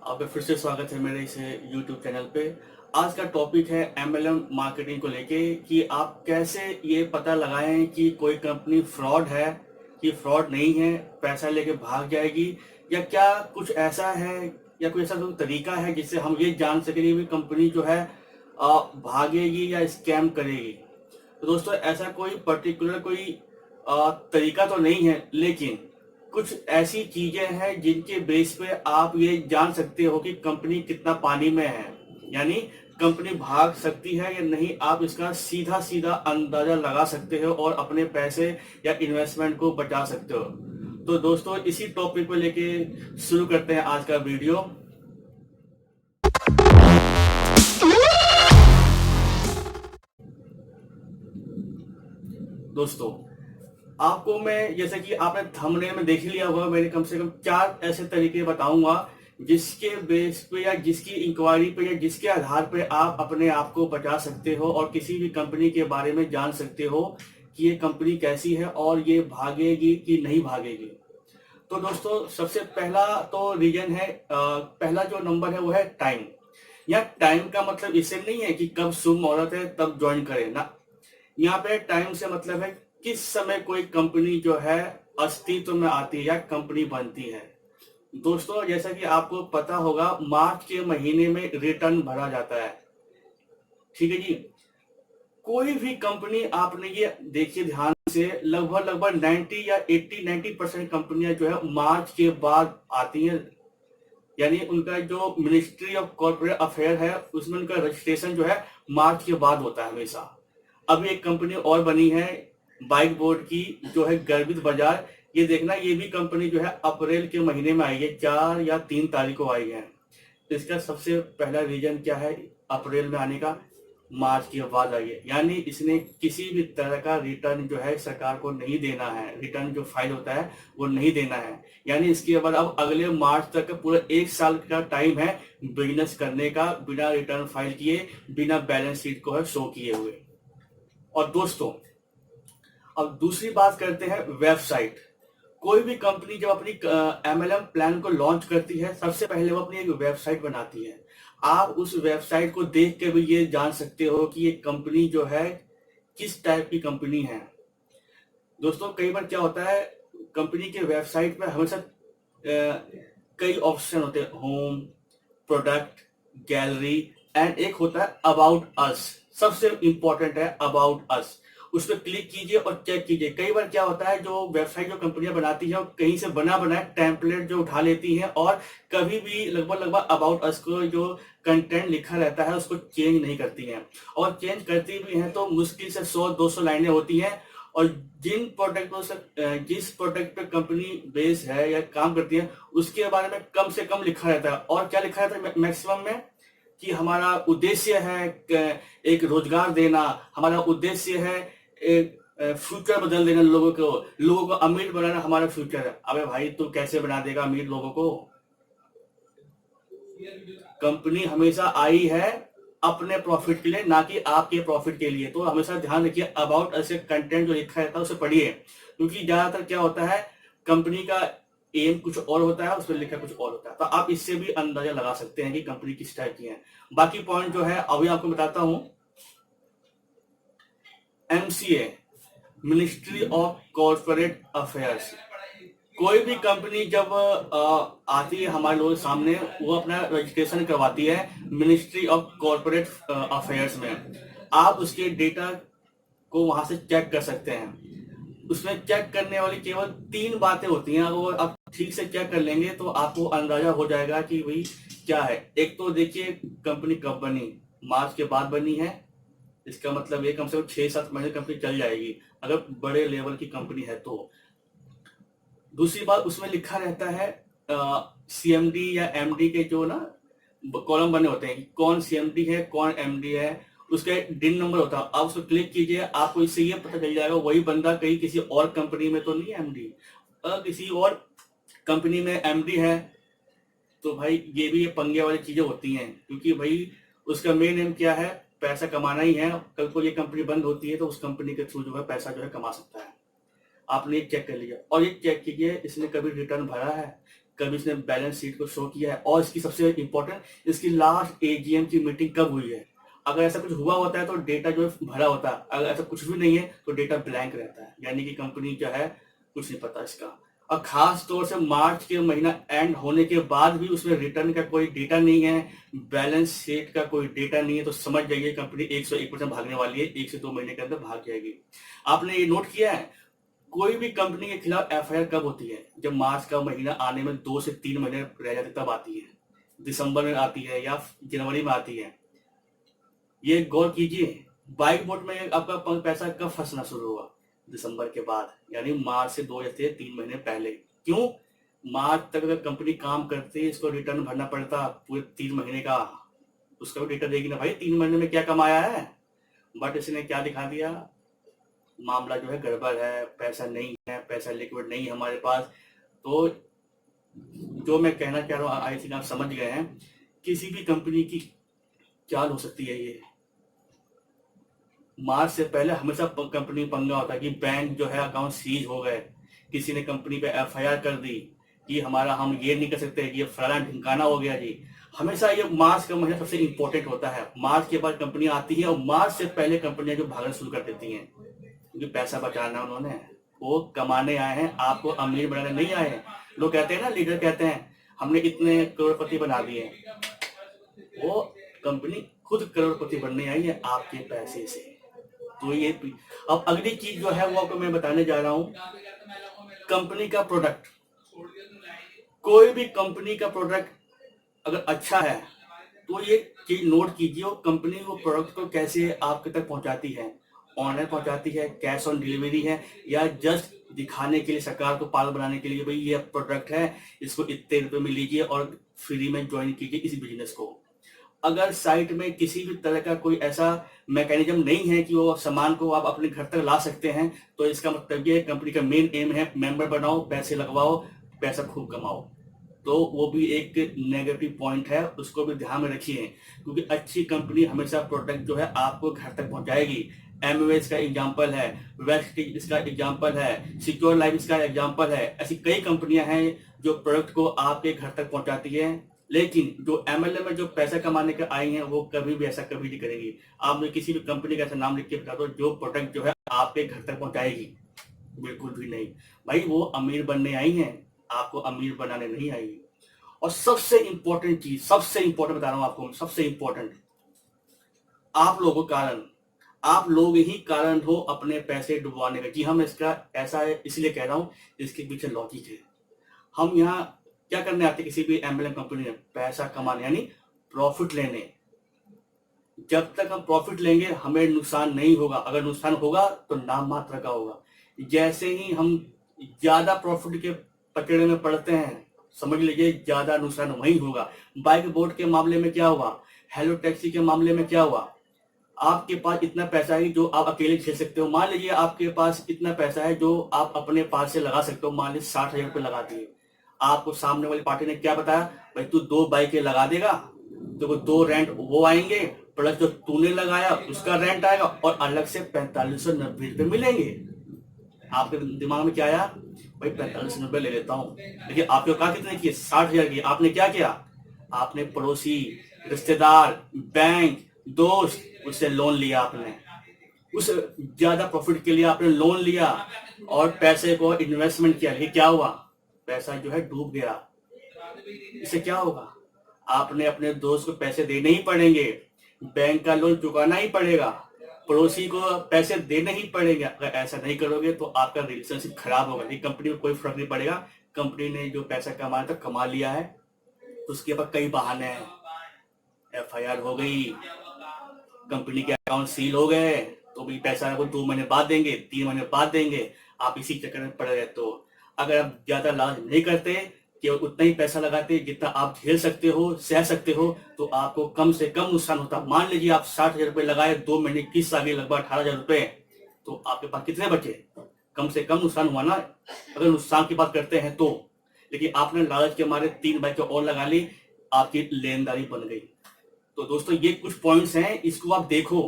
आपका फिर से स्वागत है मेरे इस YouTube चैनल पे। आज का टॉपिक है MLM मार्केटिंग को लेके कि आप कैसे ये पता लगाएं कि कोई कंपनी फ्रॉड है कि फ्रॉड नहीं है, पैसा लेके भाग जाएगी, या क्या कुछ ऐसा है या कोई ऐसा कोई तरीका है जिससे हम ये जान सकें कि कंपनी जो है भागेगी या स्कैम करेगी। तो दोस्तों ऐसा कोई पर्टिकुलर कोई तरीका तो नहीं है, लेकिन कुछ ऐसी चीजें हैं जिनके बेस पे आप ये जान सकते हो कि कंपनी कितना पानी में है, यानी कंपनी भाग सकती है या नहीं। आप इसका सीधा सीधा अंदाजा लगा सकते हो और अपने पैसे या इन्वेस्टमेंट को बचा सकते हो। तो दोस्तों इसी टॉपिक को लेके शुरू करते हैं आज का वीडियो। दोस्तों आपको मैं, जैसे कि आपने थंबनेल में देख लिया होगा, मैंने कम से कम 4 ऐसे तरीके बताऊंगा जिसके बेस पे या जिसकी इंक्वायरी पे या जिसके आधार पे आप अपने आप को बचा सकते हो और किसी भी कंपनी के बारे में जान सकते हो कि ये कंपनी कैसी है और ये भागेगी कि नहीं भागेगी। तो दोस्तों सबसे पहला तो रीजन है, पहला जो नंबर है वो है टाइम। या टाइम का मतलब इससे नहीं है कि कब शुभ मुहूर्त है तब ज्वाइन करें ना। यहाँ पे टाइम से मतलब है किस समय कोई कंपनी जो है अस्तित्व में आती है या कंपनी बनती है। दोस्तों जैसा कि आपको पता होगा, मार्च के महीने में रिटर्न भरा जाता है, ठीक है जी। कोई भी कंपनी, आपने ये देखिए ध्यान से, लगभग 90 या 80-90% कंपनियां जो है मार्च के बाद आती हैं, यानी उनका जो मिनिस्ट्री ऑफ कॉर्पोरेट अफेयर है उसमें उनका रजिस्ट्रेशन जो है मार्च के बाद होता है हमेशा। अभी एक कंपनी और बनी है बाइक बोर्ड की, जो है गर्वित बाजार। ये देखना, ये भी कंपनी जो है अप्रैल के महीने में आई है, 4 या 3 तारीख को आई है। तो इसका सबसे पहला रीजन क्या है अप्रैल में आने का? मार्च के बाद आई है, यानी इसने किसी भी तरह का रिटर्न जो है सरकार को नहीं देना है। रिटर्न जो फाइल होता है वो नहीं देना है, यानी इसके बाद अब अगले मार्च तक पूरा 1 साल का टाइम है बिजनेस करने का, बिना रिटर्न फाइल किए, बिना बैलेंस शीट को है शो किए हुए। और दोस्तों अब दूसरी बात करते हैं वेबसाइट। कोई भी कंपनी जब अपनी MLM प्लान को लॉन्च करती है, सबसे पहले वो अपनी एक वेबसाइट बनाती है। आप उस वेबसाइट को देख के भी ये जान सकते हो कि ये कंपनी जो है किस टाइप की कंपनी है। दोस्तों कई बार क्या होता है, कंपनी के वेबसाइट में हमेशा कई ऑप्शन होते हैं, होम, प्रोडक्ट, गैलरी एंड एक होता है अबाउट अस। सबसे इंपॉर्टेंट है अबाउट अस। उस पर क्लिक कीजिए और चेक कीजिए। कई बार क्या होता है, जो वेबसाइट जो कंपनियां बनाती हैं कहीं से बना बनाया टेम्पलेट जो उठा लेती हैं और कभी भी लगभग अबाउट अस को जो कंटेंट लिखा रहता है उसको चेंज नहीं करती हैं, और चेंज करती भी हैं तो मुश्किल से 100-200 लाइनें होती हैं। और जिस प्रोडक्ट पे कंपनी बेस है या काम करती है उसके बारे में कम से कम लिखा रहता है। और क्या लिखा रहता है मैक्सिमम में, कि हमारा उद्देश्य है एक रोजगार देना, हमारा उद्देश्य है एक फ्यूचर बदल देना, लोगों को अमीर बनाना हमारा फ्यूचर है। अबे भाई तू कैसे बना देगा अमीर लोगों को? कंपनी हमेशा आई है अपने प्रॉफिट के लिए, ना कि आपके प्रॉफिट के लिए। तो हमेशा ध्यान रखिए अबाउट ऐसे कंटेंट जो लिखा रहता है उसे पढ़िए, क्योंकि ज्यादातर क्या होता है कंपनी का एम कुछ और होता है, उसमें लिखा कुछ और होता है। तो आप इससे भी अंदाजा लगा सकते हैं कि कंपनी किस टाइप की है। बाकी पॉइंट जो है अभी आपको बताता हूं। MCA, ministry of corporate affairs. कोई भी कंपनी जब आती है हमारे लोगों के सामने, वो अपना रजिस्ट्रेशन करवाती है मिनिस्ट्री ऑफ कॉर्पोरेट अफेयर्स में। आप उसके डेटा को वहां से चेक कर सकते हैं। उसमें चेक करने वाली केवल 3 बातें होती हैं। अगर वो आप ठीक से चेक कर लेंगे तो आपको अंदाजा हो जाएगा कि भाई क्या है। एक तो देखिए कंपनी कब बनी, मार्च के बाद बनी है, इसका मतलब ये कम से कम 6-7 महीने कंपनी चल जाएगी अगर बड़े लेवल की कंपनी है तो। दूसरी बात, उसमें लिखा रहता है CMD या MD के जो ना कॉलम बने होते हैं, कौन CMD है कौन MD है, उसका डिन नंबर होता है। आप उसको क्लिक कीजिए, आपको इससे ये पता चल जाएगा वही बंदा कहीं किसी और कंपनी में तो नहीं है MD। अगर किसी और कंपनी में MD है तो भाई ये भी ये पंगे वाली चीजें होती हैं, क्योंकि भाई उसका मेन एम क्या है, पैसा कमाना ही है। कल को ये कंपनी बंद होती है तो उस कंपनी के थ्रू जो है पैसा जो है कमा सकता है। आपने चेक कर लिया और ये चेक कीजिए इसने कभी रिटर्न भरा है, कभी इसने बैलेंस शीट को शो किया है, और इसकी सबसे इंपॉर्टेंट इसकी लास्ट एजीएम की मीटिंग कब हुई है। अगर ऐसा कुछ हुआ होता है तो डेटा जो है भरा होता है, अगर ऐसा कुछ भी नहीं है तो डेटा ब्लैंक रहता है, यानी कि कंपनी जो है कुछ नहीं पता इसका। और खास तौर से मार्च के महीना एंड होने के बाद भी उसमें रिटर्न का कोई डेटा नहीं है, बैलेंस शीट का कोई डेटा नहीं है, तो समझ जाइए कंपनी 101% भागने वाली है, 1 से 2 महीने के अंदर भाग जाएगी। आपने ये नोट किया है कोई भी कंपनी के खिलाफ एफआईआर कब होती है? जब मार्च का महीना आने में 2 से 3 महीने रह जाते तब आती है, दिसंबर में आती है या जनवरी में आती है। ये गौर कीजिए, बाइक बोर्ड में आपका पैसा कब फंसना शुरू हुआ? दिसंबर के बाद, यानी मार्च से 2 या 3 महीने पहले। क्यों? मार्च तक अगर कंपनी काम करती है इसको रिटर्न भरना पड़ता पूरे 3 महीने का, उसका भी डेटा देगी ना भाई 3 महीने में क्या कमाया है। बट इसने क्या दिखा दिया, मामला जो है गड़बड़ है, पैसा नहीं है, पैसा लिक्विड नहीं है हमारे पास। तो जो मैं कहना चाह रहा हूँ आई थिंक आप समझ गए हैं, किसी भी कंपनी की चाल हो सकती है ये। मार्च से पहले हमेशा कंपनी पंगा होता है कि बैंक जो है अकाउंट सीज हो गए, किसी ने कंपनी पे एफआईआर कर दी कि हमारा हम ये नहीं कर सकते, ये फलाना ढिमकाना हो गया जी। हमेशा ये मार्च का महीना सबसे इंपॉर्टेंट होता है, मार्च के बाद कंपनियां आती है और मार्च से पहले कंपनियां जो भागना शुरू कर देती हैं, क्योंकि पैसा बचाना उन्होंने, वो कमाने आए हैं, आपको अमीर बनाने नहीं आए हैं। लोग कहते हैं ना, लीडर कहते हैं हमने इतने करोड़पति बना दिए, वो कंपनी खुद करोड़पति बनने आई है आपके पैसे से। तो ये अब अगली चीज जो है वो आपको मैं बताने जा रहा हूं, कंपनी का प्रोडक्ट। कोई भी कंपनी का प्रोडक्ट अगर अच्छा है तो ये चीज नोट कीजिए, कंपनी वो प्रोडक्ट को कैसे आपके तक पहुंचाती है, ऑनलाइन पहुंचाती है, कैश ऑन डिलीवरी है, या जस्ट दिखाने के लिए, सरकार को पागल बनाने के लिए भाई ये प्रोडक्ट है, इसको इतने रुपए में लीजिए और फ्री में ज्वाइन कीजिए इस बिजनेस को। अगर साइट में किसी भी तरह का कोई ऐसा मैकेनिज्म नहीं है कि वो सामान को आप अपने घर तक ला सकते हैं, तो इसका मतलब ये कंपनी का मेन एम है मेंबर बनाओ, पैसे लगवाओ, पैसा खूब कमाओ। तो वो भी एक नेगेटिव पॉइंट है, उसको भी ध्यान में रखिए, क्योंकि अच्छी कंपनी हमेशा प्रोडक्ट जो है आपको घर तक पहुंचाएगी। एमवेज का एग्जांपल है, वेस्टेज इसका एग्जांपल है, सिक्योर लाइफ इसका एग्जांपल है। ऐसी कई कंपनियां हैं जो प्रोडक्ट को आपके घर तक पहुंचाती है, लेकिन जो एमएलए में जो पैसा कमाने के आई हैं वो कभी भी ऐसा कभी नहीं करेंगी। आपने किसी भी कंपनी का ऐसा नाम लिख के बता दो जो प्रोडक्ट जो है आपके घर तक पहुंचाएगी, बिल्कुल भी नहीं। भाई वो अमीर बनने आई हैं, आपको अमीर बनाने नहीं आई। और सबसे इंपॉर्टेंट चीज, सबसे इंपॉर्टेंट बता रहा हूं आपको, सबसे इंपॉर्टेंट, आप लोगों कारण, आप लोग ही कारण हो अपने पैसे डुबवाने का। जी हम इसका ऐसा है इसलिए कह रहा हूं, इसके पीछे लॉजिक है। हम यहाँ क्या करने आते किसी भी एमएलएम कंपनी में? पैसा कमाने, यानी प्रॉफिट लेने। जब तक हम प्रॉफिट लेंगे हमें नुकसान नहीं होगा, अगर नुकसान होगा तो नाम मात्र का होगा। जैसे ही हम ज्यादा प्रॉफिट के पकड़े में पड़ते हैं, समझ लीजिए ज्यादा नुकसान वही होगा। बाइक बोर्ड के मामले में क्या हुआ, हेलो टैक्सी के मामले में क्या हुआ, आपके पास इतना पैसा है जो आप अकेले झेल सकते हो। मान लीजिए आपके पास इतना पैसा है जो आप अपने पास से लगा सकते हो, मान लीजिए 60,000 रुपये लगा दिए। आपको सामने वाली पार्टी ने क्या बताया, भाई तू 2 बाइकें लगा देगा तो 2 रेंट वो आएंगे, प्लस जो तूने लगाया उसका रेंट आएगा, और अलग से 4590 रुपये मिलेंगे। आपके दिमाग में क्या आया, भाई 4590 ले लेता हूँ। लेकिन आपके कहा कितने किए, 60,000 की। आपने क्या किया, आपने पड़ोसी, रिश्तेदार, बैंक, दोस्त, उससे लोन लिया, आपने उस ज्यादा प्रॉफिट के लिए आपने लोन लिया और पैसे को इन्वेस्टमेंट किया। लेकिन क्या हुआ, पैसा जो है डूब गया। इससे क्या होगा, आपने अपने दोस्त को पैसे देने ही पड़ेंगे, बैंक का लोन चुकाना ही पड़ेगा, पड़ोसी को पैसे देने ही पड़ेंगे। अगर ऐसा नहीं करोगे तो आपका रिलेशनशिप खराब होगा। ये कंपनी में कोई फर्क नहीं पड़ेगा, कंपनी ने जो पैसा कमाना था कमा लिया है, उसके बाद कई बहाने हैं, एफआईआर हो गई, कंपनी के अकाउंट सील हो गए, तो भी पैसा आपको 2 महीने बाद देंगे, 3 महीने बाद देंगे, आप इसी चक्कर में पड़े रहते हो। अगर आप ज्यादा लालच नहीं करते, केवल उतना ही पैसा लगाते जितना आप झेल सकते हो, सह सकते हो, तो आपको कम से कम नुकसान होता। मान लीजिए आप 60,000 रुपये लगाए, 2 महीने की किस्त आ गई लगभग 18,000 रुपये, तो आपके पास कितने बचे, कम से कम नुकसान हुआ ना, अगर नुकसान की बात करते हैं तो। लेकिन आपने लालच के मारे 3 बाइकें और लगा ली, आपकी लेनदारी बन गई। तो दोस्तों ये कुछ पॉइंट्स हैं, इसको आप देखो।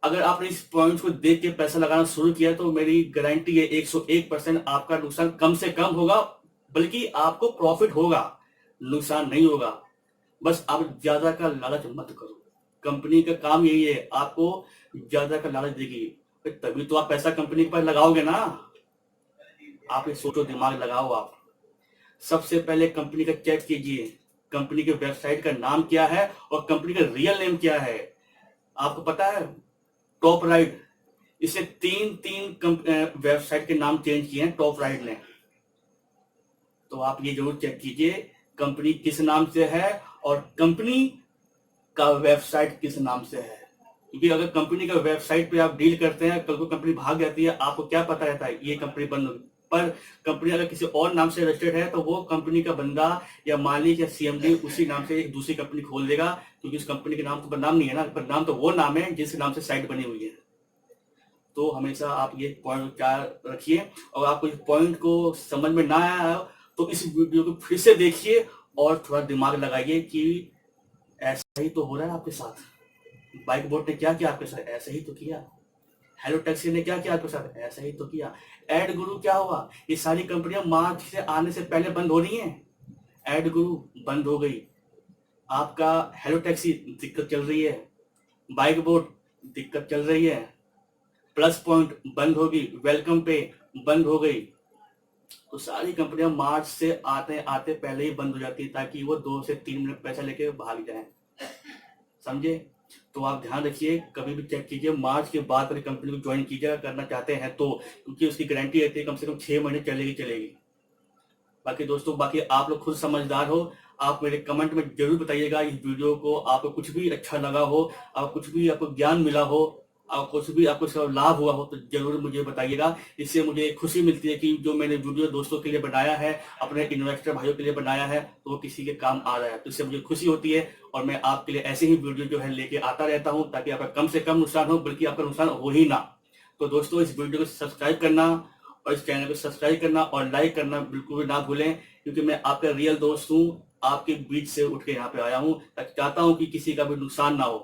अगर आपने इस पॉइंट को देख के पैसा लगाना शुरू किया तो मेरी गारंटी है 101% आपका नुकसान कम से कम होगा, बल्कि आपको प्रॉफिट होगा, नुकसान नहीं होगा। बस आप ज्यादा का लालच मत करो। कंपनी का काम यही है, आपको ज्यादा का लालच देगी, तभी तो आप पैसा कंपनी पर लगाओगे ना। आप ये सोचो, दिमाग लगाओ। आप सबसे पहले कंपनी का चेक कीजिए, कंपनी के वेबसाइट का नाम क्या है और कंपनी का रियल नेम क्या है। आपको पता है टॉप राइड, इसे तीन वेबसाइट के नाम चेंज किए हैं टॉप राइड ने। तो आप ये जरूर चेक कीजिए कंपनी किस नाम से है और कंपनी का वेबसाइट किस नाम से है। क्योंकि अगर कंपनी का वेबसाइट पे आप डील करते हैं, कल को कंपनी भाग जाती है, आपको क्या पता रहता है ये कंपनी बंद होगी। पर कंपनी अगर किसी और नाम से रजिस्टर्ड है तो वो कंपनी का बंदा या मालिक या सीएमडी उसी नाम से एक दूसरी कंपनी खोल देगा, क्योंकि उस कंपनी के नाम तो बदनाम नहीं है ना, बदनाम तो वो नाम है जिस नाम से साइट बनी हुई है। तो हमेशा आप ये पॉइंट क्या रखिए, और आपको इस पॉइंट को समझ में ना आया तो इस वीडियो को फिर से देखिए और थोड़ा दिमाग लगाइए कि ऐसा ही तो हो रहा है आपके साथ। बाइक बोट ने क्या किया आपके साथ, ऐसा ही तो किया। हेलो टैक्सी ने क्या किया आपके साथ, ऐसा ही तो किया। एड गुरु क्या हुआ, ये सारी कंपनियां मार्च से आने से पहले बंद हो रही हैं। एड गुरु बंद हो गई, आपका हेलो टैक्सी दिक्कत चल रही है, बाइक बोट दिक्कत चल रही है, प्लस पॉइंट बंद होगी, वेलकम पे बंद हो गई। तो सारी कंपनियां मार्च से आते आते पहले ही बंद हो जाती है, ताकि वो 2 से 3 मिनट पैसा लेके भाग जाए। समझे? तो आप ध्यान रखिए, कभी भी चेक कीजिए मार्च के बाद वाली कंपनी को ज्वाइन कीजिएगा करना चाहते हैं तो, क्योंकि उसकी गारंटी रहती है कम से कम 6 महीने चलेगी। बाकी दोस्तों, बाकी आप लोग खुद समझदार हो। आप मेरे कमेंट में जरूर बताइएगा इस वीडियो को आपको कुछ भी अच्छा लगा हो, आप कुछ भी आपको ज्ञान मिला हो, और कुछ भी आपको इसका लाभ हुआ हो तो जरूर मुझे बताइएगा। इससे मुझे खुशी मिलती है कि जो मैंने वीडियो दोस्तों के लिए बनाया है, अपने इन्वेस्टर भाइयों के लिए बनाया है, तो वो किसी के काम आ रहा है, तो इससे मुझे खुशी होती है। और मैं आपके लिए ऐसे ही वीडियो जो है लेके आता रहता हूँ, ताकि आपका कम से कम नुकसान हो, बल्कि आपका नुकसान हो ही ना। तो दोस्तों, इस वीडियो को सब्सक्राइब करना और इस चैनल को सब्सक्राइब करना और लाइक करना बिल्कुल भी ना भूलें, क्योंकि मैं आपका रियल दोस्त हूँ, आपके बीच से उठ के यहाँ पे आया हूँ, ताकि चाहता हूँ कि किसी का भी नुकसान ना हो।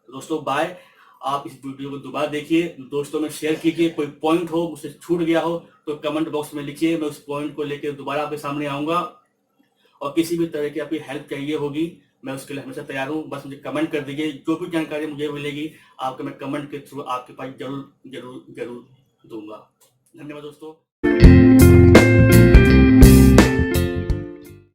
दोस्तों बाय। आप इस वीडियो को दोबारा देखिए, दोस्तों में शेयर कीजिए। कोई पॉइंट हो मुझसे छूट गया हो तो कमेंट बॉक्स में लिखिए, मैं उस पॉइंट को लेकर दोबारा आपके सामने आऊंगा। और किसी भी तरह की आपकी हेल्प चाहिए होगी, मैं उसके लिए हमेशा तैयार हूँ। बस मुझे कमेंट कर दीजिए, जो भी जानकारी मुझे मिलेगी आपको मैं कमेंट के थ्रू आपके पास जरूर जरूर जरूर दूंगा। धन्यवाद दोस्तों।